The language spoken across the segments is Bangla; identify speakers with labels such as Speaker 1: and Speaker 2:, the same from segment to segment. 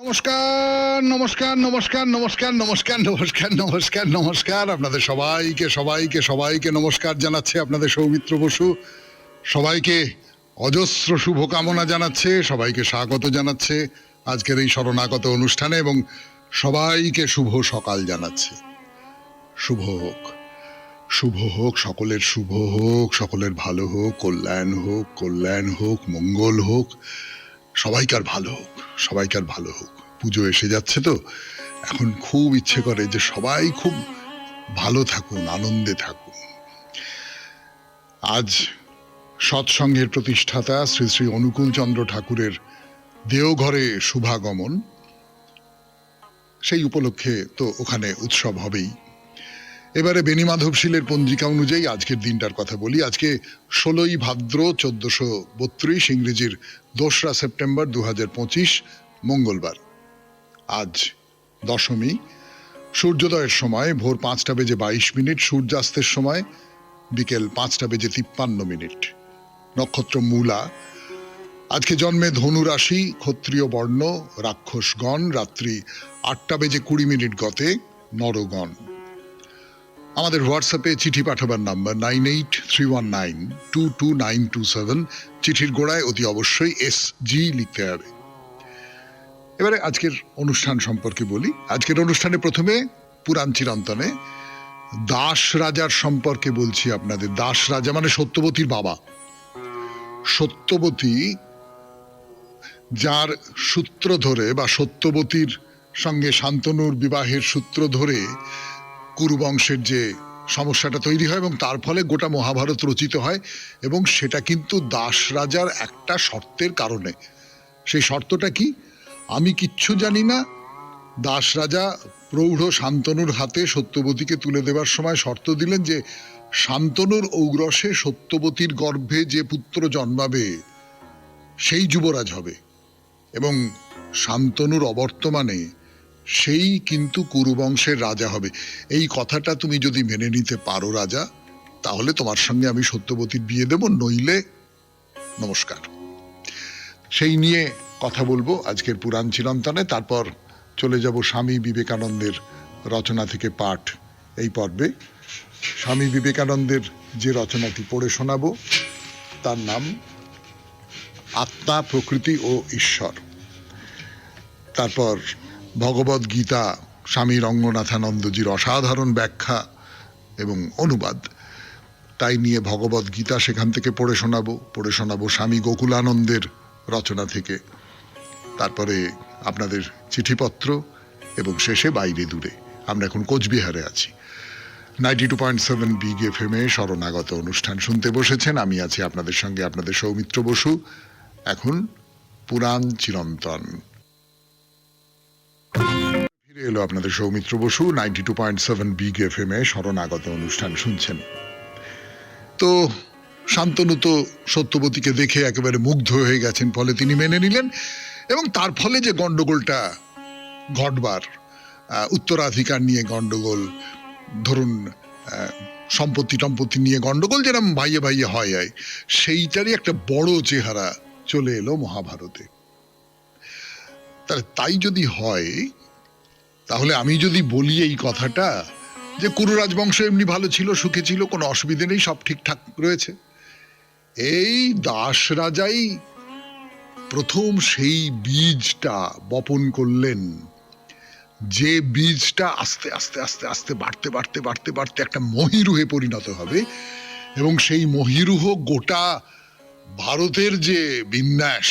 Speaker 1: নমস্কার, নমস্কার, নমস্কার, নমস্কার, নমস্কার, নমস্কার, নমস্কার, নমস্কার। আপনাদের সবাইকে সবাইকে সবাইকে নমস্কার জানাচ্ছে আপনাদের সৌমিত্র বসু। সবাইকে অজস্র শুভকামনা জানাচ্ছে, সবাইকে স্বাগত জানাচ্ছে আজকের এই শরণাগত অনুষ্ঠানে এবং সবাইকে শুভ সকাল জানাচ্ছে। শুভ হোক, শুভ হোক, সকলের শুভ হোক, সকলের ভালো হোক, কল্যাণ হোক, কল্যাণ হোক, মঙ্গল হোক, সবাইকার ভালো হোক, সবাইকার ভালো হোক। পুজো এসে যাচ্ছে তো এখন খুব ইচ্ছে করে যে সবাই খুব ভালো থাকুন, আনন্দে থাকুন। আজ সৎসঙ্গের প্রতিষ্ঠাতা শ্রী শ্রী অনুকূল চন্দ্র ঠাকুরের দেওঘরে শুভাগমন, সেই উপলক্ষে তো ওখানে উৎসব হবেই। এবারে বেণীমাধবশীলের পঞ্জিকা অনুযায়ী আজকের দিনটার কথা বলি। আজকে 16ই ভাদ্র 1432, ইংরেজির 2রা সেপ্টেম্বর 2025, মঙ্গলবার। আজ দশমী। সূর্যোদয়ের সময় ভোর 5:22, সূর্যাস্তের সময় বিকেল 5:53। নক্ষত্র মূলা। আজকে জন্মে ধনু রাশি, ক্ষত্রিয় বর্ণ, রাক্ষসগণ। রাত্রি 8:20 গতে নরগণ। আমাদের হোয়াটসঅ্যাপে চিঠি পাঠাবার নাম্বার 9831922927। চিঠির গোড়ায় অতি অবশ্যই SG লিখতে হবে। এবারে আজকের অনুষ্ঠান সম্পর্কে বলি। আজকের অনুষ্ঠানে প্রথমে পুরাণ চিরন্তনে দাস রাজার সম্পর্কে বলছি আপনাদের। দাস রাজা মানে সত্যবতীর বাবা। সত্যবতী, যার সূত্র ধরে বা সত্যবতীর সঙ্গে শান্তনুর বিবাহের সূত্র ধরে কুরুবংশের যে সমস্যাটা তৈরি হয় এবং তার ফলে গোটা মহাভারত রচিত হয়, এবং সেটা কিন্তু দাস রাজার একটা শর্তের কারণে। সেই শর্তটা কি? আমি কিচ্ছু জানি না। দাস রাজা প্রৌঢ় শান্তনুর হাতে সত্যবতীকে তুলে দেবার সময় শর্ত দিলেন যে শান্তনুর ঔগ্রসে সত্যবতীর গর্ভে যে পুত্র জন্মাবে সেই যুবরাজ হবে, এবং শান্তনুর অবর্তমানে সেই কিন্তু কুরুবংশের রাজা হবে। এই কথাটা তুমি যদি মেনে নিতে পারো রাজা, তাহলে তোমার সঙ্গে আমি সত্যবতীর বিয়ে দেব, নইলে নমস্কার। সেই নিয়ে কথা বলবো আজকের পুরাণ চিরন্তনে। তারপর চলে যাব স্বামী বিবেকানন্দের রচনা থেকে পাঠ এই পর্বে। স্বামী বিবেকানন্দের যে রচনাটি পড়ে শোনাবো তার নাম আত্মা, প্রকৃতি ও ঈশ্বর। তারপর ভগবদ গীতা স্বামী রঙ্গনাথানন্দজির অসাধারণ ব্যাখ্যা এবং অনুবাদ, তাই নিয়ে ভগবদ গীতা সেখান থেকে পড়ে শোনাবো স্বামী গোকুলানন্দের রচনা থেকে। তারপরে আপনাদের চিঠিপত্র এবং শেষে বাইরে দূরে। আমরা এখন কোচবিহারে আছি। 92.7 বিগ FM শরণাগত অনুষ্ঠান শুনতে বসেছেন। আমি আছি আপনাদের সঙ্গে, আপনাদের সৌমিত্র বসু। এখন পুরাণ চিরন্তন। ফিরে এলো আপনাদের সৌমিত্র বসু। 92.7 বিগ FM শরণাগত অনুষ্ঠান শুনছেন। তো শান্তনু তো সত্যবতীকে দেখে একেবারে মুগ্ধ হয়ে গেছেন, ফলে তিনি মেনে নিলেন, এবং তার ফলে যে গন্ডগোলটা ঘটবার, উত্তরাধিকার নিয়ে গন্ডগোল, ধরুন সম্পত্তি নিয়ে গন্ডগোল, যেরকম ভাইয়ে ভাইয়ে হয়, সেইটারই একটা বড় চেহারা চলে এলো মহাভারতে। তাই যদি হয়, তাহলে আমি যদি বলি এই কথাটা যে কুরু রাজবংশ এমনি ভালো ছিল, সুখে ছিল, কোনো অসুবিধে নেই, সব ঠিকঠাক রয়েছে, এই দাস রাজাই প্রথম সেই বীজটা বপন করলেন, যে বীজটা আস্তে আস্তে আস্তে আস্তে বাড়তে বাড়তে বাড়তে বাড়তে একটা মহীরুহে পরিণত হবে, এবং সেই মহীরুহ গোটা ভারতের যে বিন্যাস,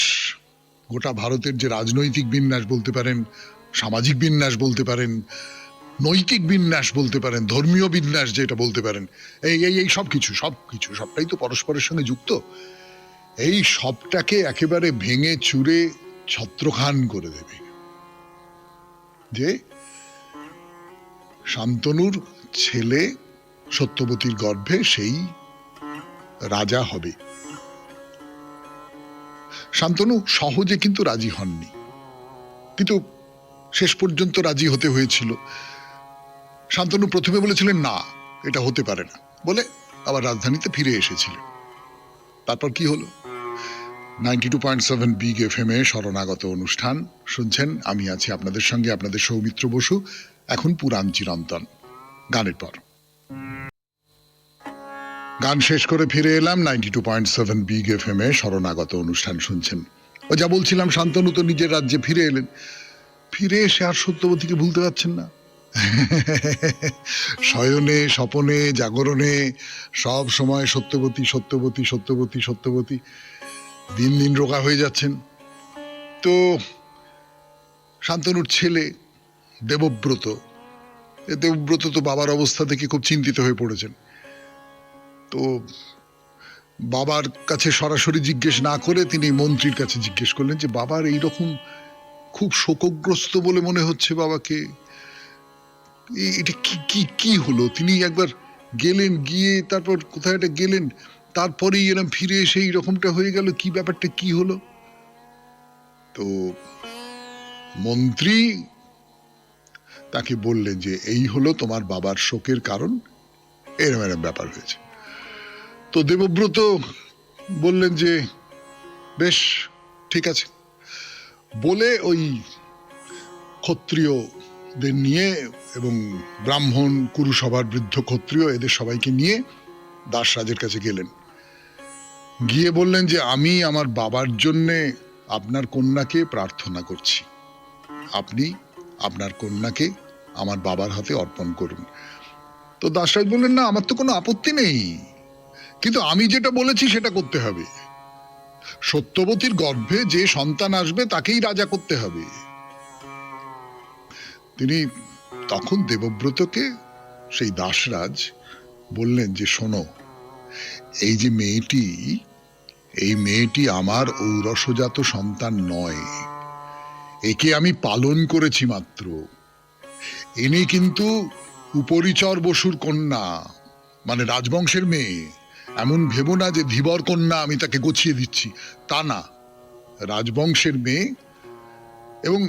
Speaker 1: গোটা ভারতের যে রাজনৈতিক বিন্যাস বলতে পারেন, সামাজিক বিন্যাস বলতে পারেন, নৈতিক বিন্যাস বলতে পারেন, ধর্মীয় বিন্যাস যেটা বলতে পারেন, এই সবটাই তো পরস্পরের সঙ্গে যুক্ত। এই সবটাকে একেবারে ভেঙে চুরে ছত্রখান করে দেবে, যে শান্তনুর ছেলে সত্যবতীর গর্ভে সেই রাজা হবে। শান্তনু সহজে কিন্তু রাজি হননি, কিন্তু শেষ পর্যন্ত রাজি হতে হয়েছিল। শান্তনু প্রথমে বলেছিলেন না, এটা হতে পারে না, বলে আবার রাজধানীতে ফিরে এসেছিলেন। তারপর কি হলো? 92.7 বিগ এফএম এ শরণাগত অনুষ্ঠান শুনছেন। আমি আছি আপনাদের সঙ্গে, আপনাদের সৌমিত্র বসু। এখন পুরাণ চিরন্তন, গানের পর গান শেষ করে ফিরে এলাম। 92.7 বিগ এফএম এ শরণাগত অনুষ্ঠান শুনছেন। ও যা বলছিলাম, শান্তনু তো নিজের রাজ্যে ফিরে এলেন। ফিরে এসে আর সত্যবতীকে ভুলতে পারছেন না। শয়নে, স্বপনে, জাগরণে সব সময় সত্যবতী সত্যবতী সত্যবতী সত্যবতী। দিন দিন রোগা হয়ে যাচ্ছেন। তো শান্তনুর ছেলে দেবব্রত তো বাবার অবস্থা দেখে খুব চিন্তিত হয়ে পড়েছেন। তো বাবার কাছে সরাসরি জিজ্ঞেস না করে তিনি মন্ত্রীর কাছে জিজ্ঞেস করলেন যে বাবার এইরকম খুব শোকগ্রস্ত বলে মনে হচ্ছে বাবাকে, এটা কি কি কি হলো? তিনি একবার গেলেন, গিয়ে তারপর কোথায় একটা গেলেন, তারপরেই এরকম ফিরে এসে এইরকমটা হয়ে গেল, কি ব্যাপারটা কি হলো? তো মন্ত্রী তাকে বললেন যে এই হলো তোমার বাবার শোকের কারণ, এরম এরম ব্যাপার হয়েছে। তো দেবব্রত বললেন যে বেশ ঠিক আছে, বলে ওই ক্ষত্রিয়দের নিয়ে এবং ব্রাহ্মণ, কুরুসভার বৃদ্ধ ক্ষত্রিয়, এদের সবাইকে নিয়ে দাসরাজের কাছে গেলেন। গিয়ে বললেন যে আমি আমার বাবার জন্যে আপনার কন্যাকে প্রার্থনা করছি, আপনি আপনার কন্যাকে আমার বাবার হাতে অর্পণ করুন। তো দাসরাজ বললেন না, আমার তো কোনো আপত্তি নেই, কিন্তু আমি যেটা বলেছি সেটা করতে হবে। সত্যবতীর গর্ভে যে সন্তান আসবে তাকেই রাজা করতে হবে। তিনি তখন দেবব্রতকে, সেই দাসরাজ বললেন যে শোনো, এই যে মেয়েটি, এই মেয়েটি আমার ঔরসজাত সন্তান নয়, একে আমি পালন করেছি মাত্র। ইনি কিন্তু উপরিচর বসুর কন্যা, মানে রাজবংশের মেয়ে। এমন ভেবো না যে ধীবর কন্যা আমি তাকে গছিয়ে দিচ্ছি, তা না, রাজবংশের মেয়ে। এবং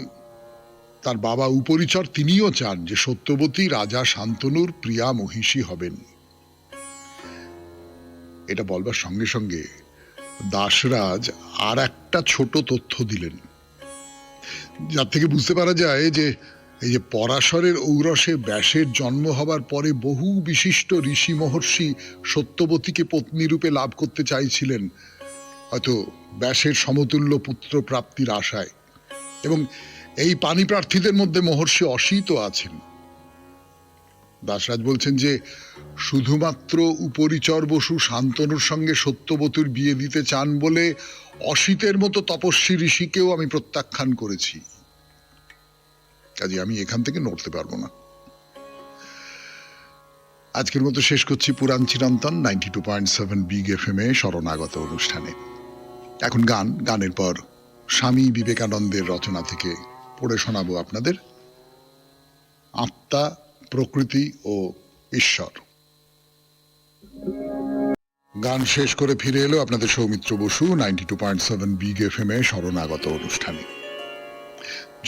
Speaker 1: তার বাবা উপরিচর, তিনিও চান যে সত্যবতী রাজা শান্তনুর প্রিয়া মহিষী হবেন। এটা বলবার সঙ্গে সঙ্গে দাসরাজ আর একটা ছোট তথ্য দিলেন, যার থেকে বুঝতে পারা যায় যে এই যে পরাশরের ঔরসে ব্যাসের জন্ম হবার পরে বহু বিশিষ্ট ঋষি মহর্ষি সত্যবতীকে পত্নী রূপে লাভ করতে চাইছিলেন, হয়তো ব্যাসের সমতুল্য পুত্র প্রাপ্তির আশায়। এবং এই পানি প্রার্থীদের মধ্যে মহর্ষি অসিত আছেন। দাসরাজ বলছেন যে শুধুমাত্র উপরিচর বসু শান্তনুর সঙ্গে সত্যবতীর বিয়ে দিতে চান বলে অসিতের মতো তপস্বী ঋষিকেও আমি প্রত্যাখ্যান করেছি, কাজে আমি এখান থেকে নড়তে পারবো না। আজকের মতো শেষ করছি পুরাণ চিরন্তন 92.7 বিগ এফএম এ শরণাগত অনুষ্ঠানে। এখন গানের পর স্বামী বিবেকানন্দের রচনা থেকে পড়ে শোনাবো আপনাদের আত্মা, প্রকৃতি ও ঈশ্বর। গান শেষ করে ফিরে এলো আপনাদের সৌমিত্র বসু 92.7 বিগ এফএম এ শরণাগত অনুষ্ঠানে।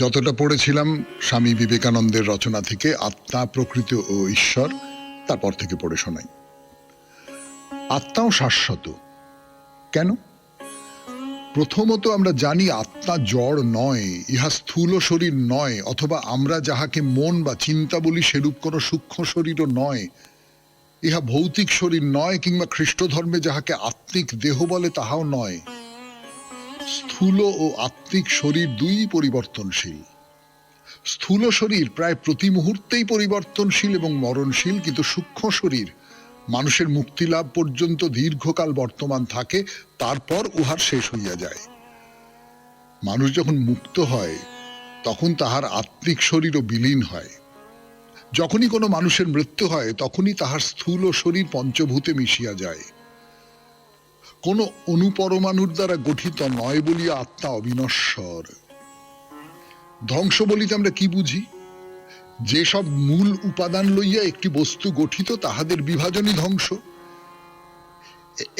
Speaker 1: যতটা পড়েছিলাম স্বামী বিবেকানন্দের রচনা থেকে আত্মা, প্রকৃতি ও ঈশ্বর, তারপর থেকে পড়ে শোনাই। আত্মাও শাশ্বত কেন? প্রথমত আমরা জানি আত্মা জড় নয়, ইহা স্থূল শরীর নয়, অথবা আমরা যাহাকে মন বা চিন্তা বলি সেরূপ কোনো সূক্ষ্ম শরীরও নয়। ইহা ভৌতিক শরীর নয়, কিংবা খ্রিস্ট ধর্মে যাহাকে আত্মিক দেহ বলে তাহাও নয়। স্থূল ও আত্মিক শরীর দুই পরিবর্তনশীল। স্থূল শরীর প্রায় প্রতি মুহূর্তেই পরিবর্তনশীল এবং মরণশীল, কিন্তু সূক্ষ্ম শরীর মানুষের মুক্তি লাভ পর্যন্ত দীর্ঘকাল বর্তমান থাকে, তারপর উহার শেষ হইয়া যায়। মানুষ যখন মুক্ত হয় তখন তাহার আত্মিক শরীরও বিলীন হয়। যখনই কোনো মানুষের মৃত্যু হয় তখনই তাহার স্থূল শরীর পঞ্চভূতে মিশিয়া যায়। কোন অনুপরমাণুর দ্বারা গঠিত নয় বলিয়া আত্মা অবিনশ্বর। ধ্বংস বলিতে আমরা কি বুঝি? যেসব মূল উপাদান লইয়া একটি বস্তু গঠিত তাহাদের বিভাজনই ধ্বংস।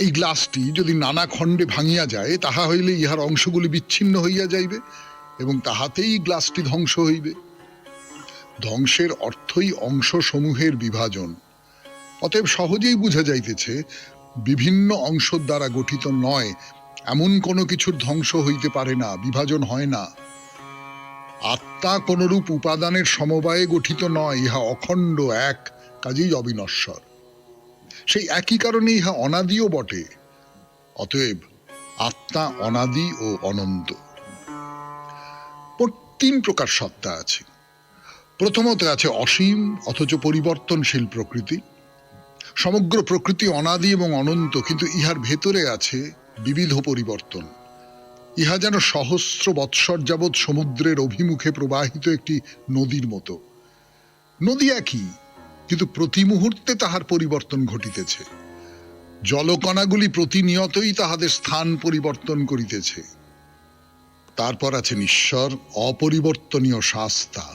Speaker 1: এই গ্লাসটি যদি নানা খণ্ডে ভাঙিয়া যায়, তাহা হইলে ইহার অংশগুলি বিচ্ছিন্ন হইয়া যাইবে এবং তাহাতেই গ্লাসটি ধ্বংস হইবে। ধ্বংসের অর্থই অংশ সমূহের বিভাজন। অতএব সহজেই বুঝা যাইতেছে বিভিন্ন অংশ দ্বারা গঠিত নয়, এমন কোনো কিছুর ধ্বংস হইতে পারে না, বিভাজন হয় না। আত্মা কোনরূপ উপাদানের সমবায়ে গঠিত নয়, ইহা অখণ্ড এক, কাজেই অবিনশ্বর। সেই একই কারণে ইহা অনাদিও বটে। অতএব আত্মা অনাদি ও অনন্ত। তিন প্রকার সত্তা আছে। প্রথমত আছে অসীম অথচ পরিবর্তনশীল প্রকৃতি। সমগ্র প্রকৃতি অনাদি এবং অনন্ত, কিন্তু ইহার ভেতরে আছে বিবিধ পরিবর্তন। ইহা যেন সহস্র বৎসর যাবৎ সমুদ্রের অভিমুখে প্রবাহিত একটি নদীর মতো। নদী একই, কিন্তু প্রতি মুহূর্তে তাহার পরিবর্তন ঘটিতেছে। জলকণাগুলি প্রতিনিয়তই তাহাদের স্থান পরিবর্তন করিতেছে। তারপর আছেন ঈশ্বর, অপরিবর্তনীয় শাস্তা।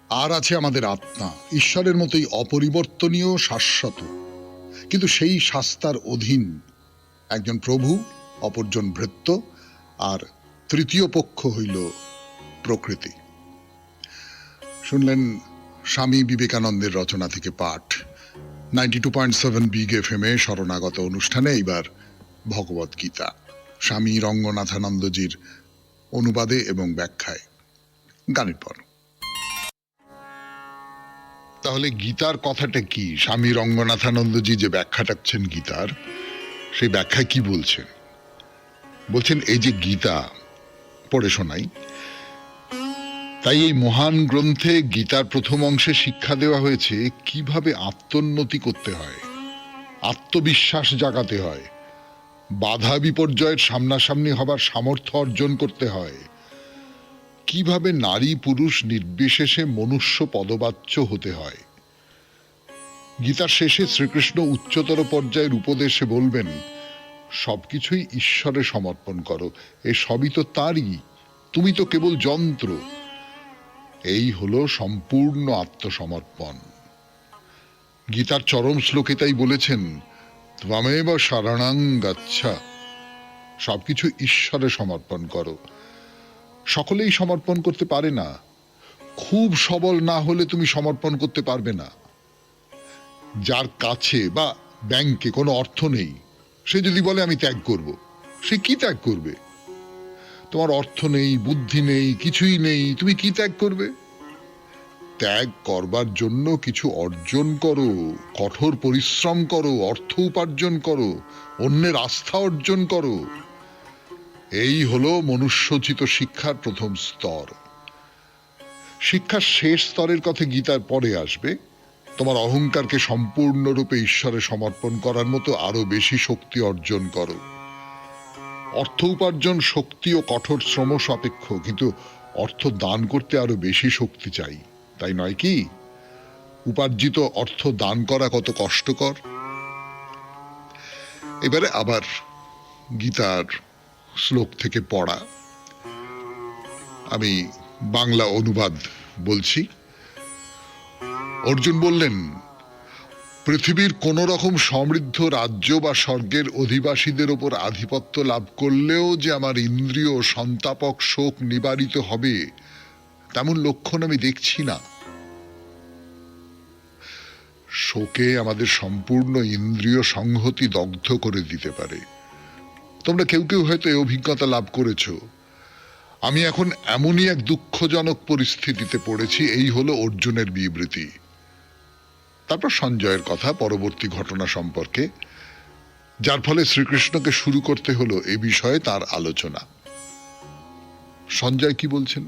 Speaker 1: আর আছে আমাদের আত্মা, ঈশ্বরের মতোই অপরিবর্তনীয়, শাশ্বত। কিন্তু সেই শাস্তার অধীন একজন প্রভু, অপরজন ভৃত্য, আর তৃতীয় পক্ষ হইল প্রকৃতি। শুনলেন স্বামী বিবেকানন্দের রচনা থেকে পাঠ 92.7 বিগ এফএম এ শরণাগত অনুষ্ঠানে। এইবার ভগবদ গীতা স্বামী রঙ্গনাথানন্দজির অনুবাদে এবং ব্যাখ্যায়। গানের পর তাহলে গীতার কথাটা কি? স্বামী রঙ্গনাথানন্দজি যে ব্যাখ্যাটা করছেন গীতার, সেই ব্যাখ্যায় কি বলছেন? বলছেন এই যে গীতা পড়ে শোনাই, তাই এই মহান গ্রন্থে গীতার প্রথম অংশে শিক্ষা দেওয়া হয়েছে কিভাবে আত্মোন্নতি করতে হয়, আত্মবিশ্বাস জাগাতে হয়, বাধা বিপর্যয়ের সামনাসামনি হবার সামর্থ্য অর্জন করতে হয়, কিভাবে নারী পুরুষ নির্বিশেষে মনুষ্য পদবাচ্য হতে হয়। গীতার শেষে শ্রীকৃষ্ণ উচ্চতর পর্যায়ের উপদেশে বলবেন, সবকিছুই ঈশ্বরে সমর্পণ করো, এ সবই তো তারই, তুমি তো কেবল যন্ত্র। এই হলো সম্পূর্ণ আত্মসমর্পণ। গীতার চরম শ্লোকে তাই বলেছেন, ত্বমেব শরণং গচ্ছা, সবকিছু ঈশ্বরে সমর্পণ করো। সকলেই সমর্পণ করতে পারে না। খুব সবল না হলে তুমি সমর্পণ করতে পারবে না। যার কাছে বা ব্যাংকে কোনো অর্থ নেই, সে যদি বলে আমি ত্যাগ করব, সে কি ত্যাগ করবে? তোমার অর্থ নেই, বুদ্ধি নেই, কিছুই নেই, তুমি কি ত্যাগ করবে? ত্যাগ করবার জন্য কিছু অর্জন করো, কঠোর পরিশ্রম করো, অর্থ উপার্জন করো, অন্যের আস্থা অর্জন করো। এই হলো মনুষ্যোচিত শিক্ষার প্রথম স্তর। শিক্ষার শেষ স্তরের কথা গীতার পরে আসবে। তোমার অহংকারকে সম্পূর্ণরূপে ঈশ্বরে সমর্পণ করার মতো আরো বেশি শক্তি অর্জন করো। অর্থ উপার্জন শক্তি ও কঠোর শ্রম সাপেক্ষ, কিন্তু অর্থ দান করতে আরো বেশি শক্তি চাই, তাই নয় কি? উপার্জিত অর্থ দান করা কত কষ্টকর। এবারে আবার গীতার শ্লোক থেকে পড়া, আমি বাংলা অনুবাদ বলছি। অর্জুন বললেন, পৃথিবীর কোন রকম সমৃদ্ধ রাজ্য বা স্বর্গের অধিবাসীদের ওপর আধিপত্য লাভ করলেও যে আমার ইন্দ্রিয় সন্তাপক শোক নিবারিত হবে, তেমন লক্ষণ আমি দেখছি না। শোকে আমাদের সম্পূর্ণ ইন্দ্রিয় সংহতি দগ্ধ করে দিতে পারে। তোমরা কেউ কেউ হয়তো এই অভিজ্ঞতা লাভ করেছ। আমি এখন এমনই এক দুঃখজনক পরিস্থিতিতে পড়েছি। এই হলো অর্জুনের বিবৃতি। তারপর সঞ্জয়ের কথা পরবর্তী ঘটনা সম্পর্কে, যার ফলে শ্রীকৃষ্ণকে শুরু করতে হলো এ বিষয়ে তার আলোচনা। সঞ্জয় কি বলছেন?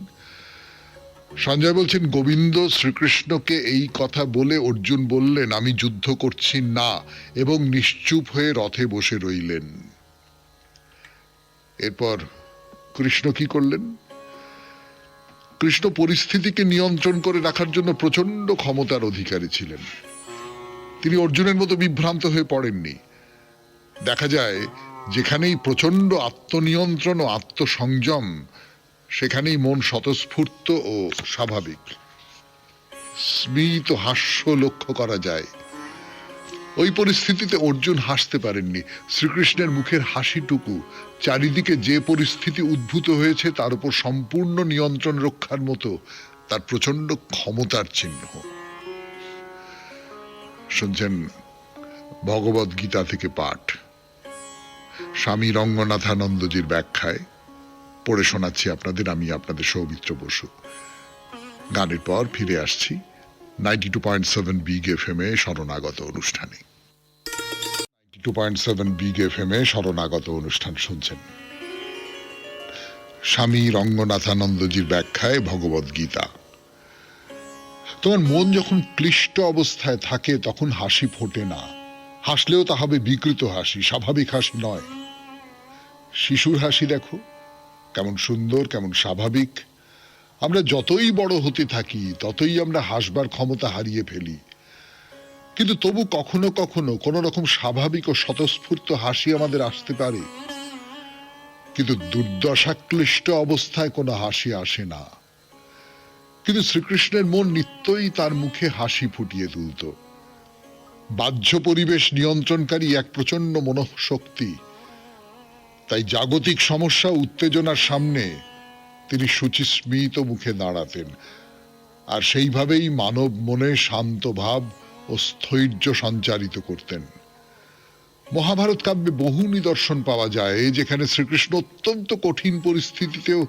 Speaker 1: সঞ্জয় বলছেন, গোবিন্দ শ্রীকৃষ্ণকে এই কথা বলে অর্জুন বললেন, আমি যুদ্ধ করছি না, এবং নিশ্চুপ হয়ে রথে বসে রইলেন। এরপর কৃষ্ণ কি করলেন? কৃষ্ণ পরিস্থিতিকে নিয়ন্ত্রণ করে রাখার জন্য প্রচন্ড ক্ষমতার অধিকারী ছিলেন। তিনি অর্জুনের মতো বিভ্রান্ত হয়ে পড়েননি। দেখা যায় যেখানেই প্রচন্ড আত্মনিয়ন্ত্রণ ও আত্মসংযম, সেখানেই মন স্বতঃস্ফূর্ত ও স্বাভাবিক। স্মিত হাস্য লক্ষ্য করা যায়। ওই পরিস্থিতিতে অর্জুন হাসতে পারেননি। শ্রীকৃষ্ণের মুখের হাসিটুকু চারিদিকে যে পরিস্থিতি উদ্ভূত হয়েছে তার উপর সম্পূর্ণ নিয়ন্ত্রণ রক্ষার মতো তার প্রচন্ড ক্ষমতার চিহ্ন। শুনছেন ভগবদ গীতা থেকে পাঠ। স্বামী রঙ্গনাথানন্দজির ব্যাখ্যায় পড়ে শোনাচ্ছি আপনাদের, আমি আপনাদের সৌমিত্র বসু। গানের পর ফিরে আসছি 92.7 বিগ এফএম এ শরণাগত অনুষ্ঠানে। 92.7 বিগ এফএম এ শরণাগত অনুষ্ঠান শুনছেন। স্বামী রঙ্গনাথানন্দজির ব্যাখ্যায় ভগবদ গীতা। তোমার মন যখন ক্লিষ্ট অবস্থায় থাকে তখন হাসি ফোটে না, হাসলেও তা হবে বিকৃত হাসি, স্বাভাবিক হাসি নয়। শিশুর হাসি দেখো কেমন সুন্দর, কেমন স্বাভাবিক। আমরা যতই বড় হতে থাকি ততই আমরা হাসবার ক্ষমতা হারিয়ে ফেলি, কিন্তু তবু কখনো কখনো কোন রকম স্বাভাবিক ও স্বতঃস্ফূর্ত হাসি আমাদের আসতে পারে। কিন্তু দুর্দশাক্লিষ্ট অবস্থায় কোনো হাসি আসে না। কিন্তু শ্রীকৃষ্ণের মন নিত্যই তার মুখে হাসি ফুটিয়ে তুলত। বাহ্য পরিবেশ নিয়ন্ত্রণকারী এক প্রচন্ড মনোশক্তি, তাই জাগতিক সমস্যা উত্তেজনার সামনে তিনি সুচিস্মিত মুখে দাঁড়াতেন, আর সেইভাবেই মানব মনে শান্ত ভাব ও স্থৈর্য সঞ্চারিত করতেন। মহাভারত কাব্যে বহু নিদর্শন পাওয়া যায় যেখানে শ্রীকৃষ্ণ অত্যন্ত কঠিন পরিস্থিতিতেও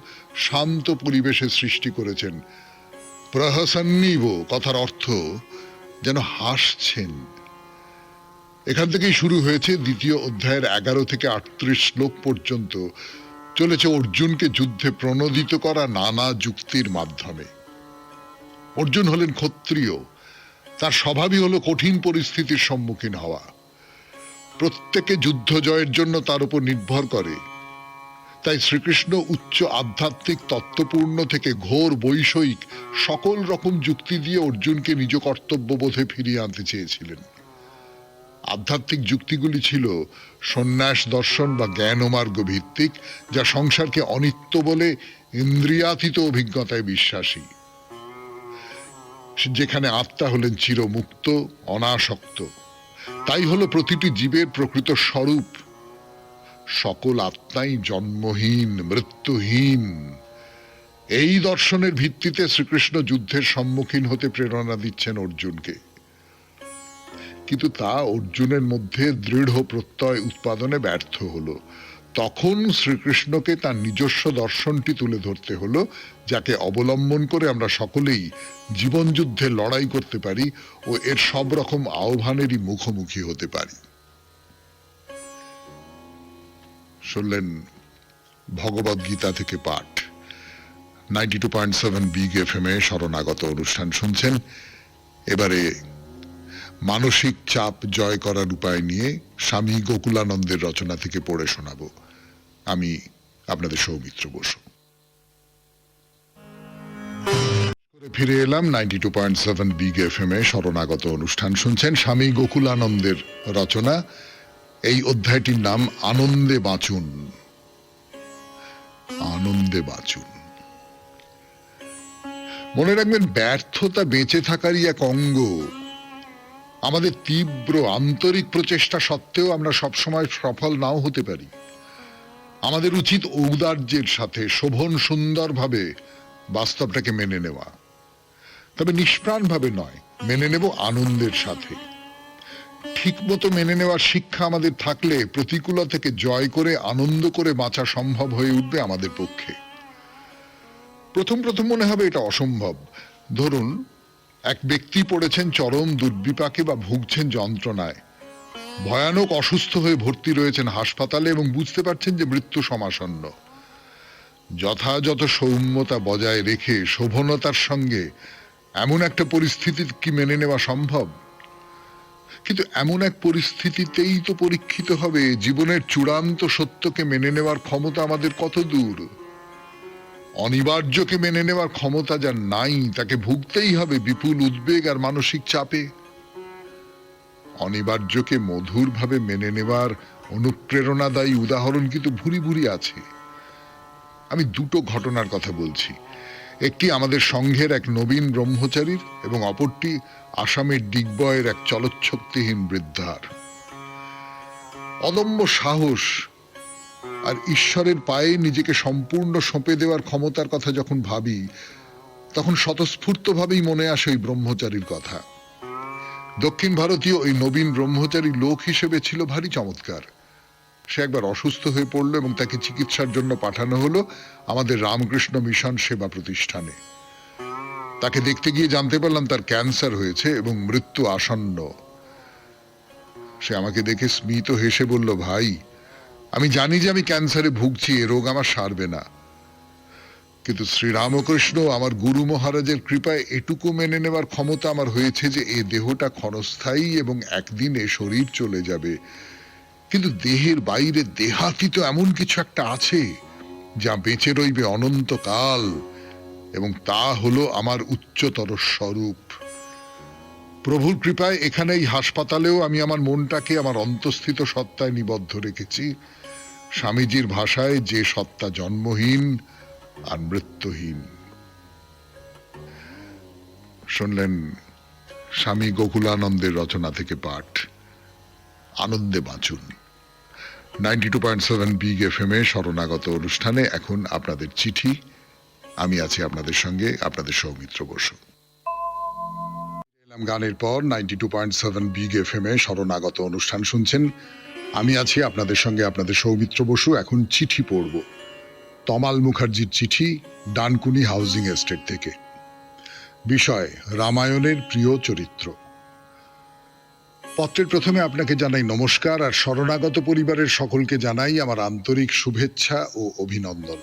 Speaker 1: শান্ত পরিবেশের সৃষ্টি করেছেন। প্রহসন্নিব কথার অর্থ যেন হাসছেন। এখান থেকেই শুরু হয়েছে দ্বিতীয় অধ্যায়ের 11 থেকে 38 শ্লোক পর্যন্ত চলেছে অর্জুনকে যুদ্ধে প্রণোদিত করা নানা যুক্তির মাধ্যমে। অর্জুন হলেন ক্ষত্রিয়, তার স্বভাবই হলো কঠিন পরিস্থিতির সম্মুখীন হওয়া। প্রত্যেকে যুদ্ধ জয়ের জন্য তার উপর নির্ভর করে, তাই শ্রীকৃষ্ণ উচ্চ আধ্যাত্মিক তত্ত্বপূর্ণ থেকে ঘোর বৈষয়িক সকল রকম যুক্তি দিয়ে অর্জুনকে নিজ কর্তব্যবোধে ফিরিয়ে আনতে চেয়েছিলেন। আধ্যাত্মিক যুক্তিগুলি ছিল সন্ন্যাস দর্শন বা জ্ঞানমার্গ ভিত্তিক, যা সংসারকে অনিত্য বলে ইন্দ্রিয়াতীত অভিজ্ঞতায় বিশ্বাসী, যেখানে আত্মা হলেন চিরমুক্ত অনাসক্ত। তাই হলো প্রতিটি জীবের প্রকৃত স্বরূপ। সকল আত্মাই জন্মহীন মৃত্যুহীন। এই দর্শনের ভিত্তিতে শ্রীকৃষ্ণ যুদ্ধের সম্মুখীন হতে প্রেরণা দিচ্ছেন অর্জুনকে। কিন্তু তা অর্জুনের মধ্যে দৃঢ় প্রত্যয় উৎপাদনে ব্যর্থ হলো। তখন শ্রীকৃষ্ণকে তার নিজস্ব দর্শনটি তুলে ধরতে হলো, যাকে অবলম্বন করে আমরা সকলেই জীবন যুদ্ধে লড়াই করতে পারি ও এর সব রকম আহ্বানেরই মুখোমুখি হতে পারি। শুনলেন ভগবদ গীতা থেকে পাঠ। 92.7 বিগ এফএম এ শরণাগত অনুষ্ঠান শুনছেন। এবারে মানসিক চাপ জয় করার উপায় নিয়ে স্বামী গোকুলানন্দের রচনা থেকে পড়ে শোনাবো। আমি আপনাদের সৌমিত্র বসু। ফিরে এলাম 92.7 বিগ এফএম এ শরণাগত অনুষ্ঠান শুনছেন। স্বামী গোকুলানন্দের রচনা। এই অধ্যায়টির নাম আনন্দে বাঁচুন। আনন্দে বাঁচুন। মনে রাখবেন, ব্যর্থতা বেঁচে থাকারই এক অঙ্গ। আমাদের তীব্র আন্তরিক প্রচেষ্টা সত্ত্বেও আমরা সবসময় সফল নাও হতে পারি। আমাদের উচিত ঔদার্যের সাথে শোভন সুন্দরভাবে বাস্তবটাকে মেনে নেওয়া, তবে নিষ্প্রাণভাবে নয়, মেনে নেব আনন্দের সাথে। ঠিক মতো মেনে নেওয়ার শিক্ষা আমাদের থাকলে প্রতিকূলতা থেকে জয় করে আনন্দ করে বাঁচা সম্ভব হয়ে উঠবে আমাদের পক্ষে। প্রথম প্রথম মনে হবে এটা অসম্ভব। ধরুন, এক ব্যক্তি পড়েছেন চরম দুর্বিপাকে বা ভুগছেন যন্ত্রণায়, ভয়ানক অসুস্থ হয়ে ভর্তি রয়েছেন হাসপাতালে এবং বুঝতে পারছেন যে মৃত্যু সমাসন্ন। যথাযথ সৌম্যতা বজায় রেখে শোভনতার সঙ্গে এমন একটা পরিস্থিতি কি মেনে নেওয়া সম্ভব? কিন্তু এমন এক পরিস্থিতিতেই তো পরীক্ষিত হবে জীবনের চূড়ান্ত সত্যকে মেনে নেওয়ার ক্ষমতা আমাদের কত দূর। অনিবার্যকে মেনে নেওয়ার ক্ষমতা যার নাই, তাকে ভুগতেই হবে বিপুল উদ্বেগ আর মানসিক চাপে। অনিবার্যকে মধুরভাবে মেনে নেওয়ার অনুপ্রেরণাদায়ী উদাহরণ কিন্তু ভুরি ভুরি আছে। আমি দুটো ঘটনার কথা বলছি। একটি আমাদের সংঘের এক নবীন ব্রহ্মচারীর এবং অপরটি আসামের ডিগবয়ের এক চলচ্ছক্তিহীন বৃদ্ধার। অদম্য সাহস আর ঈশ্বরের পায়ে নিজেকে সম্পূর্ণ সঁপে দেওয়ার ক্ষমতার কথা যখন ভাবি, তখন স্বতঃস্ফূর্তভাবেই মনে আসে ওই ব্রহ্মচারীর কথা। দক্ষিণ ভারতীয় ওই নবীন ব্রহ্মচারী লোক হিসেবে ছিল ভারী চমৎকার। সে একবার অসুস্থ হয়ে পড়লো এবং তাকে চিকিৎসার জন্য পাঠানো হলো আমাদের রামকৃষ্ণ মিশন সেবা প্রতিষ্ঠানে। তাকে দেখতে গিয়ে জানতে পারলাম তার ক্যান্সার হয়েছে এবং মৃত্যু আসন্ন। সে আমাকে দেখে স্মিত হেসে বলল, ভাই, আমি জানি যে আমি ক্যান্সারে ভুগছি, এ রোগ আমার সারবে না, কিন্তু শ্রীরামকৃষ্ণ আমার গুরু মহারাজের কৃপায় এটুকু মেনে নেবার ক্ষমতা আমার হয়েছে যে এ দেহটা ক্ষণস্থায়ী এবং একদিন এ শরীর চলে যাবে, কিন্তু দেহের বাইরে দেহাতীত এমন কিছু একটা আছে যা বেঁচে রইবে অনন্তকাল, এবং তা হলো আমার উচ্চতর স্বরূপ। প্রভুর কৃপায় এখানে এই হাসপাতালেও আমি আমার মনটাকে আমার অন্তঃস্থিত সত্তায় নিবদ্ধ রেখেছি। স্বামীজির ভাষায়, যে সত্তা জন্মহীন আর মৃত্যুহীন। শুনলেন স্বামী গোকুলানন্দের রচনা থেকে পাঠ, আনন্দে বাঁচুন। 92.7 বিগ FM এ শরণাগত অনুষ্ঠানে এখন আপনাদের চিঠি। আমি আছি আপনাদের সঙ্গে, আপনাদের সৌমিত্র বসু। গানের পর 92.7 বিগ FM এ শরণাগত অনুষ্ঠান শুনছেন। আমি আছি আপনাদের সঙ্গে, আপনাদের সৌমিত্র বসু। এখন চিঠি পড়ব। তমাল মুখার্জির চিঠি, ডানকুনি হাউজিং এস্টেট থেকে। বিষয়, রামায়ণের প্রিয় চরিত্র। পত্রের প্রথমে আপনাকে জানাই নমস্কার, আর শরণাগত পরিবারের সকলকে জানাই আমার আন্তরিক শুভেচ্ছা ও অভিনন্দন।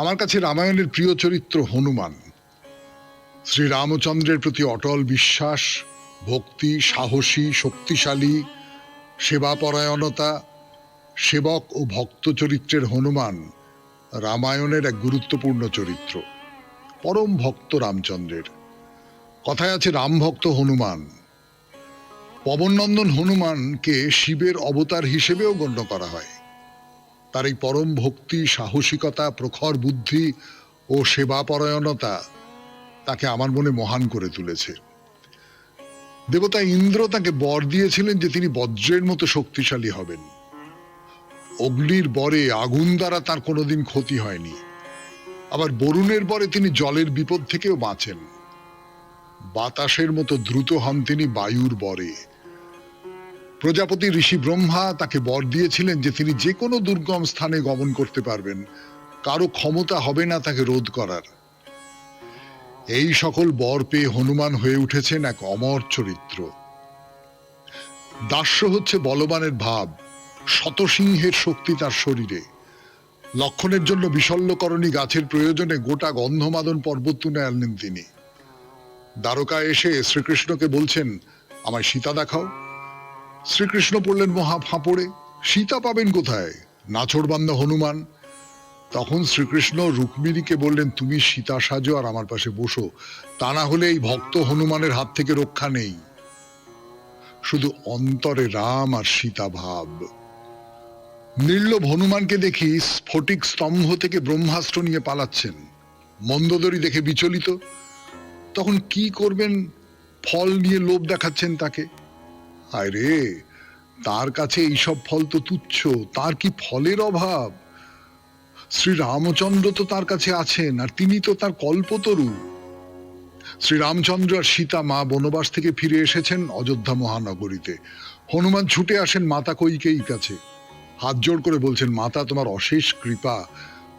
Speaker 1: আমার কাছে রামায়ণের প্রিয় চরিত্র হনুমান। শ্রীরামচন্দ্রের প্রতি অটল বিশ্বাস, ভক্তি, সাহসী, শক্তিশালী, সেবাপরায়ণতা, সেবক ও ভক্ত চরিত্রের হনুমান রামায়ণের এক গুরুত্বপূর্ণ চরিত্র। পরম ভক্ত রামচন্দ্রের। কথায় আছে রাম ভক্ত হনুমান। পবননন্দন হনুমানকে শিবের অবতার হিসেবেও গণ্য করা হয়। তার এই পরম ভক্তি, সাহসিকতা, প্রখর বুদ্ধি ও সেবাপরায়ণতা তাকে আমার মনে মহান করে তুলেছে। দেবতা ইন্দ্র তাকে বর দিয়েছিলেন যে তিনি বজ্রের মতো শক্তিশালী হবেন। অগ্নির বরে, আগুন দ্বারা তার কোনোদিন ক্ষতি হয়নি। আবার বরুণের বরে তিনি জলের বিপদ থেকেও বাঁচেন। বাতাসের মতো দ্রুত হন তিনি বায়ুর বরে। প্রজাপতি ঋষি ব্রহ্মা তাকে বর দিয়েছিলেন যে তিনি যে কোনো দুর্গম স্থানে গমন করতে পারবেন, কারো ক্ষমতা হবে না তাকে রোধ করার। এই সকল বর পেয়ে হনুমান হয়ে উঠেছেন এক অমর চরিত্র। দাস্য হচ্ছে বলবানের ভাব, শতসিংহের শক্তি তার শরীরে। লক্ষণের জন্য বিশল্যকরণী গাছের প্রয়োজনে গোটা গন্ধমাদন পর্বত তুলে আনলেন তিনি। দ্বারকায় এসে শ্রীকৃষ্ণকে বলছেন, আমায় সীতা দেখাও। শ্রীকৃষ্ণ পড়লেন মহা ফাঁপড়ে, সীতা পাবেন কোথায়? নাছোড়বান্দা হনুমান। তখন শ্রীকৃষ্ণ রুক্মিণীকে বললেন, তুমি সীতা সাজো আর আমার পাশে বসো, তা না হলে এই ভক্ত হনুমানের হাত থেকে রক্ষা নেই। শুধু অন্তরে রাম আর সীতা ভাব। নির্লোভ হনুমানকে দেখি স্ফটিক স্তম্ভ থেকে ব্রহ্মাস্ত্র নিয়ে পালাচ্ছেন। মন্দোদরী দেখে বিচলিত। তখন কি করবেন? ফল নিয়ে লোভ দেখাচ্ছেন তাকে। আয় রে, তার কাছে এইসব ফল তো তুচ্ছ, তার কি ফলের অভাব? শ্রীরামচন্দ্র তো তার কাছে আছেন, আর তিনি তো তার কল্পতরু। শ্রীরামচন্দ্র আর সীতা মা বনবাস থেকে ফিরে এসেছেন অযোধ্যা মহানগরীতে। হনুমান ছুটে আসেন মাতা কৈকেয়ীর কাছে, হাত জোড় করে বলছেন, মাতা, তোমার অশেষ কৃপা।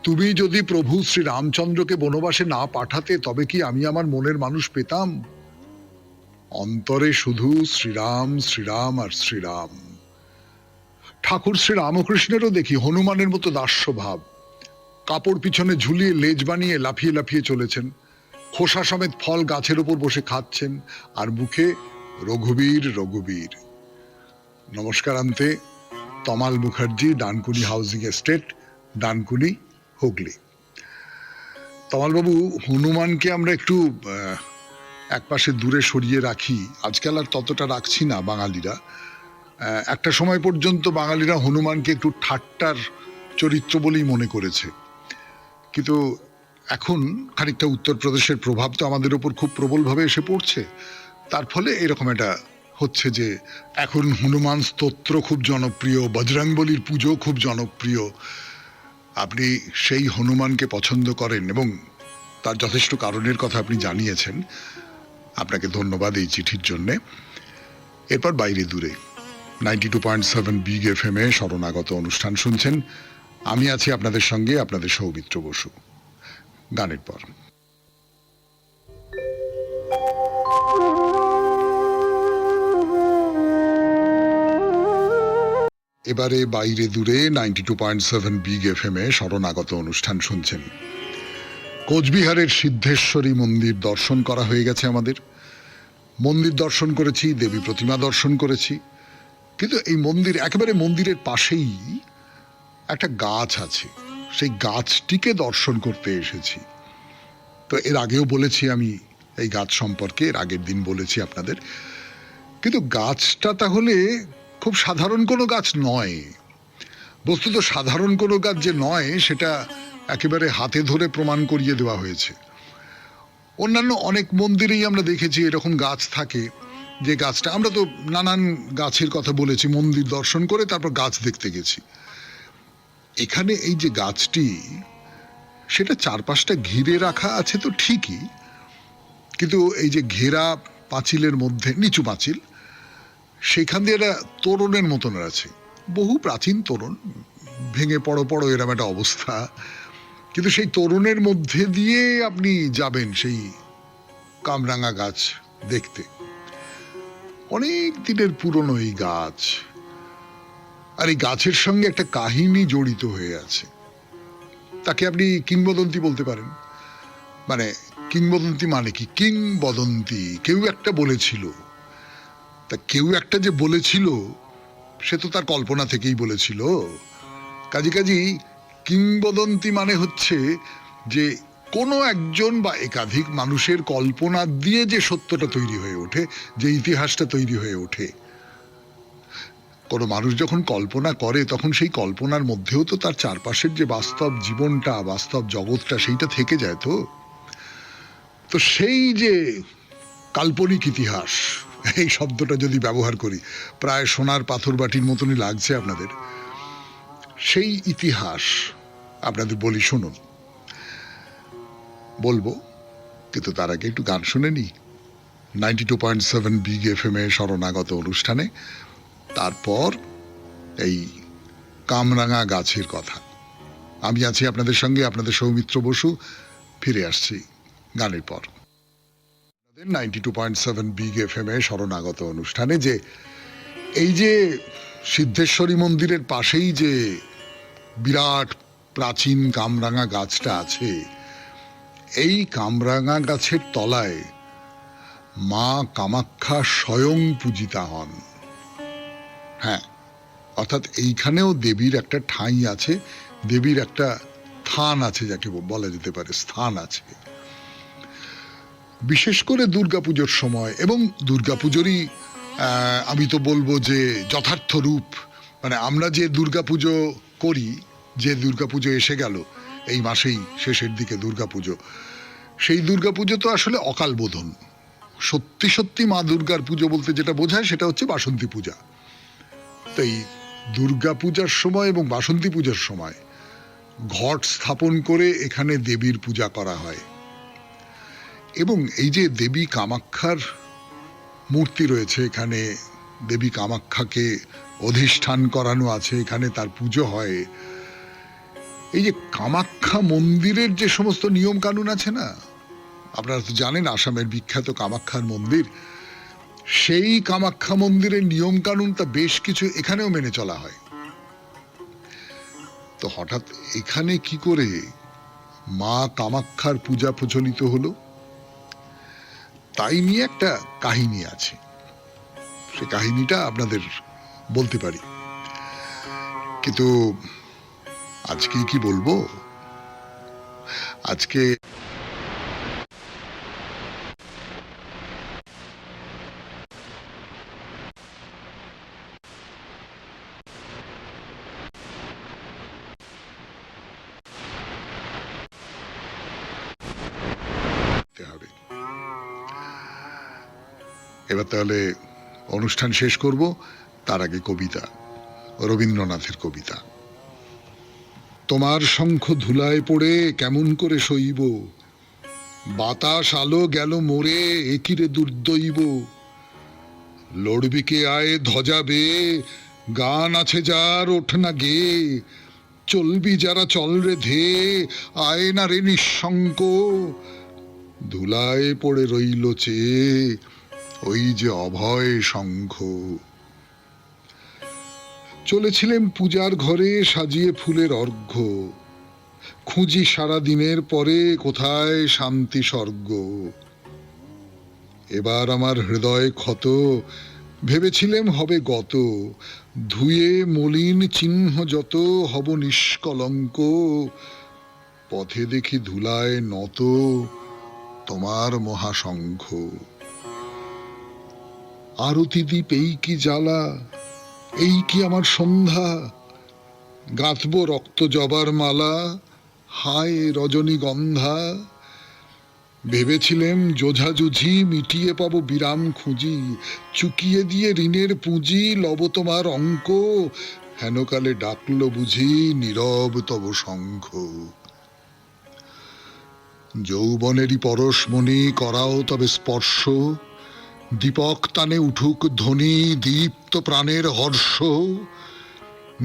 Speaker 1: তুমি যদি প্রভু শ্রীরামচন্দ্রকে বনবাসে না পাঠাতে, তবে কি আমি আমার মনের মানুষ পেতাম? অন্তরে শুধু শ্রীরাম, শ্রীরাম আর শ্রীরাম। ঠাকুর শ্রীরামকৃষ্ণেরও দেখি হনুমানের মতো দাস্য ভাব। কাপড় পিছনে ঝুলিয়ে লেজ বানিয়ে লাফিয়ে লাফিয়ে চলেছেন। খোসা সমেত ফল গাছের উপর বসে খাচ্ছেন, আর মুখে রঘুবীর রঘুবীর। নমস্কার আনতে তমাল মুখার্জি, ডানকুনি হাউজিং এস্টেট, ডানকুনি, হুগলি। তমালবাবু, হনুমানকে আমরা একটু একপাশে দূরে সরিয়ে রাখি। আজকাল আর ততটা রাখছি না বাঙালিরা। একটা সময় পর্যন্ত বাঙালিরা হনুমানকে একটু ঠাট্টার চরিত্র বলেই মনে করেছে, কিন্তু এখন খানিকটা উত্তরপ্রদেশের প্রভাব তো আমাদের ওপর খুব প্রবলভাবে এসে পড়ছে। তার ফলে এরকম একটা হচ্ছে যে এখন হনুমান স্তোত্র খুব জনপ্রিয়, বজরংবলীর পুজো খুব জনপ্রিয়। আপনি সেই হনুমানকে পছন্দ করেন এবং তার যথেষ্ট কারণের কথা আপনি জানিয়েছেন। আপনাকে ধন্যবাদ এই চিঠির জন্যে। এরপর বাইরে দূরে 92.7 বিগ এফএম এ শরণাগত অনুষ্ঠান শুনছেন। আমি আছি আপনাদের সঙ্গে, আপনাদের সৌমিত্র বসু। গানের পর এবারে বাইরে দূরে 92.7 বিগ এফএম এ শরণাগত অনুষ্ঠান শুনছেন। কোচবিহারের সিদ্ধেশ্বরী মন্দির দর্শন করা হয়ে গেছে আমাদের। মন্দির দর্শন করেছি, দেবী প্রতিমা দর্শন করেছি, কিন্তু এই মন্দির একেবারে মন্দিরের পাশেই একটা গাছ আছে, সেই গাছটিকে দর্শন করতে এসেছি। তো এর আগেও বলেছি আমি এই গাছ সম্পর্কে, এর আগের দিন বলেছি আপনাদের। কিন্তু গাছটা তাহলে খুব সাধারণ কোনো গাছ নয়। বস্তুত সাধারণ কোনো গাছ যে নয় সেটা একেবারে হাতে ধরে প্রমাণ করিয়ে দেওয়া হয়েছে। অন্যান্য অনেক মন্দিরেই আমরা দেখেছি এরকম গাছ থাকে, যে গাছটা আমরা তো নানান গাছের কথা বলেছি, মন্দির দর্শন করে তারপর গাছ দেখতে গেছি। এখানে এই যে গাছটি, সেটা চারপাশটা ঘিরে রাখা আছে তো ঠিকই, কিন্তু এই যে ঘেরা পাঁচিলের মধ্যে, নিচু পাঁচিল, সেখান দিয়ে একটা তোরণের মতন আছে, বহু প্রাচীন তোরণ, ভেঙে পড়ো পড়ো এরম একটা অবস্থা। কিন্তু সেই তোরণের মধ্যে দিয়ে আপনি যাবেন সেই কামরাঙা গাছ দেখতে। অনেক দিনের পুরনো এই গাছ, আর এই গাছের সঙ্গে একটা কাহিনী জড়িত হয়ে আছে। তাকে আপনি কিংবদন্তি বলতে পারেন। মানে কিংবদন্তি মানে কি? কিংবদন্তি, কেউ একটা বলেছিল। তা কেউ একটা যে বলেছিল সে তো তার কল্পনা থেকেই বলেছিল। কাজী কিংবদন্তি মানে হচ্ছে যে কোনো একজন বা একাধিক মানুষের কল্পনা দিয়ে যে সত্যটা তৈরি হয়ে ওঠে, যে ইতিহাসটা তৈরি হয়ে ওঠে। কোনো মানুষ যখন কল্পনা করে তখন সেই কল্পনার মধ্যেও তো তার চারপাশের যে বাস্তব জীবনটা, বাস্তব জগৎটা, সেইটা থেকে যায়। তো সেই যে কাল্পনিক ইতিহাস, এই শব্দটা যদি ব্যবহার করি, প্রায় সোনার পাথর বাটির মতনই লাগছে আপনাদের। সেই ইতিহাস আপনাদের বলি, শুনুন। বলবো, কিন্তু তার আগে একটু গান শুনে নি 92.7 বিগ এফএম এ শরণাগত অনুষ্ঠানে। তারপর এই কামরাঙা গাছের কথা। আমি আছি আপনাদের সঙ্গে, আপনাদের সৌমিত্র বসু। ফিরে আসছি গানের পর 92.7 বিগ এফএম এ শরণাগত অনুষ্ঠানে। যে এই যে সিদ্ধেশ্বরী মন্দিরের পাশেই যে বিরাট প্রাচীন কামরাঙা গাছটা আছে, এই কামরাঙা গাছের তলায় মা কামাখ্যা স্বয়ং পূজিতা হন। হ্যাঁ, অর্থাৎ এইখানেও দেবীর একটা ঠাঁই আছে, দেবীর একটা স্থান আছে, যাকে বলা যেতে পারে স্থান আছে। বিশেষ করে দুর্গাপুজোর সময়, এবং দুর্গাপুজোরই আমি তো বলবো যে যথার্থ রূপ। মানে আমরা যে দুর্গাপুজো করি, যে দুর্গাপুজো এসে গেল এই মাসেই শেষের দিকে দুর্গাপুজো, সেই দুর্গাপুজো তো আসলে অকাল বোধন। সত্যি সত্যি মা দুর্গার পুজো বলতে যেটা বোঝায় সেটা হচ্ছে বাসন্তী পূজা। তাই দুর্গাপূজার সময় এবং বাসন্তী পূজার সময় ঘট স্থাপন করে এখানে দেবীর পূজা করা হয়। এবং এই যে দেবী কামাখ্যার মূর্তি রয়েছে এখানে, দেবী কামাখ্যাকে অধিষ্ঠান করানো আছে এখানে, তার পুজো হয়। এই যে কামাখ্যা মন্দিরের যে সমস্ত নিয়ম কানুন আছে না, আপনারা তো জানেন আসামের বিখ্যাত কামাখ্যার মন্দির, সেই কামাখ্যা মন্দিরের নিয়ম কানুন তা বেশ কিছু এখানেও মেনে চলা হয়। তো হঠাৎ এখানে কি করে মা কামাখ্যার পূজা প্রচলিত হলো, তাই নিয়ে একটা কাহিনী আছে। সে কাহিনীটা আপনাদের বলতে পারি, কিন্তু আজকে কি বলবো? আজকে হবে। এবার তাহলে অনুষ্ঠান শেষ করব, তার আগে কবিতা, রবীন্দ্রনাথের কবিতা। তোমার শঙ্খ ধুলায় পড়ে কেমন করে সইব, বাতাস আলো গেল মোরে একিরে দুর্দৈব, লড়বি কে আয় ধ্বজা বে, গান আছে যার ওঠ না গে, চলবি যারা চল রে ধে, আয় না রে নিঃশঙ্ক, ধুলায় পড়ে রইল চেয়ে ওই যে অভয় শঙ্খ। চলেছিলেন পূজার ঘরে সাজিয়ে ফুলের অর্ঘ্য, খুঁজি সারা দিনের পরে কোথায় শান্তি স্বর্গ। এবার আমার হৃদয় ক্ষত, ভেবেছিলেম হবে গত, ধুয়ে মলিন চিহ্ন যত হব নিষ্কলঙ্ক, পথে দেখি ধুলায় নত তোমার মহাশঙ্খ। আরতি দ্বীপ এই কি জ্বালা, এই কি আমার সন্ধ্যা, গাঁথব রক্ত জবার মালা, হায় রজনীগন্ধা। ভেবেছিলেম যোঝাযুঝি মিটিয়ে পাবো বিরাম খুঁজি, চুকিয়ে দিয়ে ঋণের পুঁজি লব তোমার অঙ্ক, হেনকালে ডাকল বুঝি নীরব তব শঙ্খ। যৌবনেরই পরশমণি করাও তবে স্পর্শ, দীপক তানে উঠুক ধ্বনি দীপ্ত প্রাণের হর্ষ,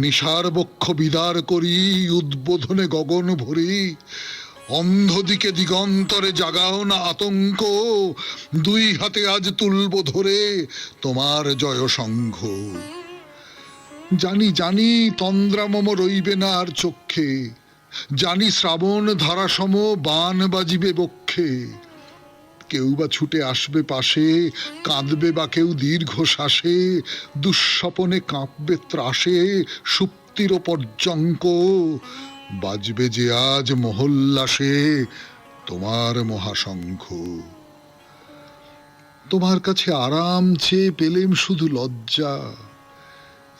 Speaker 1: নিশার বক্ষ বিদার করি উদ্বোধনে গগন ভরি, অন্ধদিকে দিগন্তরে জাগাও না আতঙ্ক, দুই হাতে আজ তুলব ধরে তোমার জয় শঙ্খ। জানি জানি তন্দ্রা মম রইবে না আর চক্ষে, জানি শ্রাবণ ধারাসম বান বাজিবে বক্ষে, কেউ বা ছুটে আসবে পাশে, কাঁদবে বা কেউ দীর্ঘ শ্বাসে, দুঃস্বপনে কাঁপবে ত্রাসে সুপ্তির পর্যঙ্ক, বাজবে যে আজ মহল্লাসে তোমার মহাশঙ্খ। তোমার কাছে আরাম চেয়ে পেলেম শুধু লজ্জা,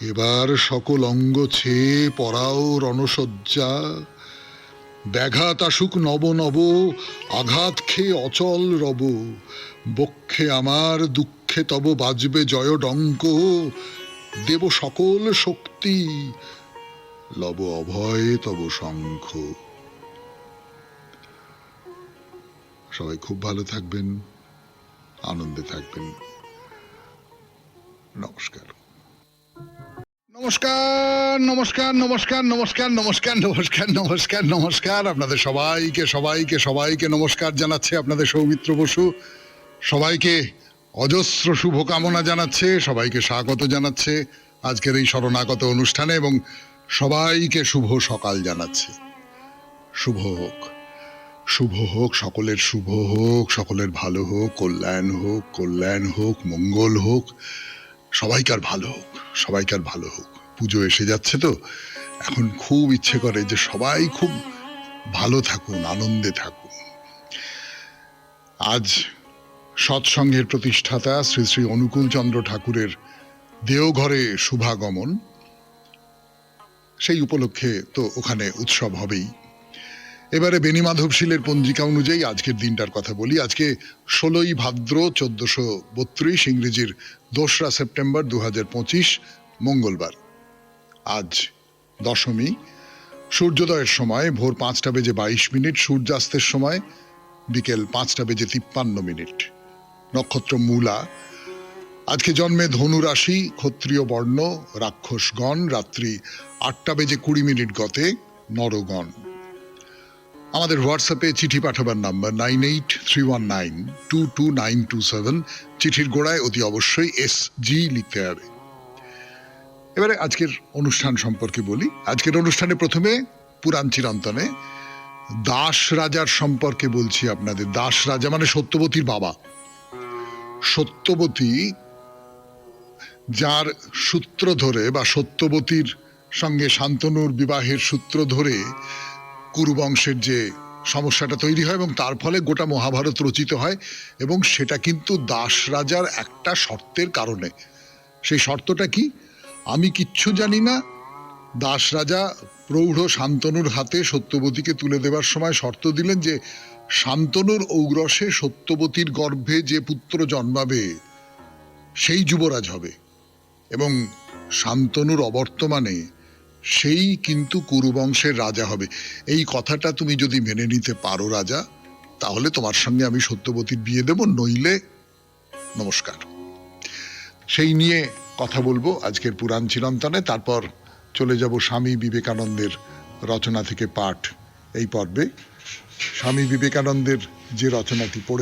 Speaker 1: এবার সকল অঙ্গ ছেয়ে পড়াও রণসজ্জা, ব্যাঘাত আসুক নব নব আঘাত খেয়ে অচল রব, বক্ষে আমার দুঃখে তব বাজবে জয় ডঙ্ক, দেব সকল শক্তি লব অভয় তব শঙ্খ। সবাই খুব ভালো থাকবেন, আনন্দে থাকবেন। নমস্কার নমস্কার নমস্কার নমস্কার নমস্কার নমস্কার নমস্কার নমস্কার নমস্কার আপনাদের সবাইকে সবাইকে সবাইকে নমস্কার জানাচ্ছে আপনাদের সৌমিত্র বসু। সবাইকে অজস্র শুভকামনা জানাচ্ছে, সবাইকে স্বাগত জানাচ্ছে আজকের এই শরণাগত অনুষ্ঠানে এবং সবাইকে শুভ সকাল জানাচ্ছে। শুভ হোক, শুভ হোক, সকলের শুভ হোক, সকলের ভালো হোক, কল্যাণ হোক, কল্যাণ হোক, মঙ্গল হোক, সবাইকার ভালো হোক, সবাইকার ভালো হোক। পুজো এসে যাচ্ছে তো এখন খুব ইচ্ছে করে যে সবাই খুব ভালো থাকুন, আনন্দে থাকুন। আজ সৎসঙ্গের প্রতিষ্ঠাতা শ্রী শ্রী অনুকূল চন্দ্র ঠাকুরের দেওঘরে শুভাগমন, সেই উপলক্ষে তো ওখানে উৎসব হবেই। এবারে বেণীমাধবশীলের পঞ্জিকা অনুযায়ী আজকের দিনটার কথা বলি। আজকে 16ই ভাদ্র 1432, ইংরেজির 2রা সেপ্টেম্বর 2025, মঙ্গলবার। আজ দশমী। সূর্যোদয়ের সময় ভোর 5:22, সূর্যাস্তের সময় বিকেল 5:53। নক্ষত্র মূলা। আজকে জন্মে ধনু রাশি, ক্ষত্রিয় বর্ণ, রাক্ষসগণ। রাত্রি 8:20 গতে নরগণ। আমাদের হোয়াটসঅ্যাপে চিঠি পাঠাবার নাম্বার 9831922927। চিঠির গোড়ায় অতি অবশ্যই SG লিখতে হবে। এবারে আজকের অনুষ্ঠান সম্পর্কে বলি। আজকের অনুষ্ঠানে প্রথমে পুরাণ চিরন্তনে দাস রাজার সম্পর্কে বলছি আপনাদের। দাস রাজা মানে সত্যবতীর বাবা। সত্যবতী, যার সূত্র ধরে বা সত্যবতীর সঙ্গে শান্তনুর বিবাহের সূত্র ধরে কুরুবংশের যে সমস্যাটা তৈরি হয় এবং তার ফলে গোটা মহাভারত রচিত হয়, এবং সেটা কিন্তু দাস রাজার একটা শর্তের কারণে। সেই শর্তটা কি? আমি কিচ্ছু জানি না। দাস রাজা প্রৌঢ় শান্তনুর হাতে সত্যবতীকে তুলে দেবার সময় শর্ত দিলেন যে শান্তনুর ঔগ্রসে সত্যবতীর গর্ভে যে পুত্র জন্মাবে সেই যুবরাজ হবে, এবং শান্তনুর অবর্তমানে সেই কিন্তু কুরুবংশের রাজা হবে। এই কথাটা তুমি যদি মেনে নিতে পারো রাজা, তাহলে তোমার সঙ্গে আমি সত্যবতীর বিয়ে দেব, নইলে নমস্কার। সেই নিয়ে কথা বলবো আজকের পুরাণ চিরন্তনে। তারপর চলে যাব স্বামী বিবেকানন্দের রচনা থেকে পাঠ এই পর্বে। স্বামী বিবেকানন্দের যে রচনাটি পড়ে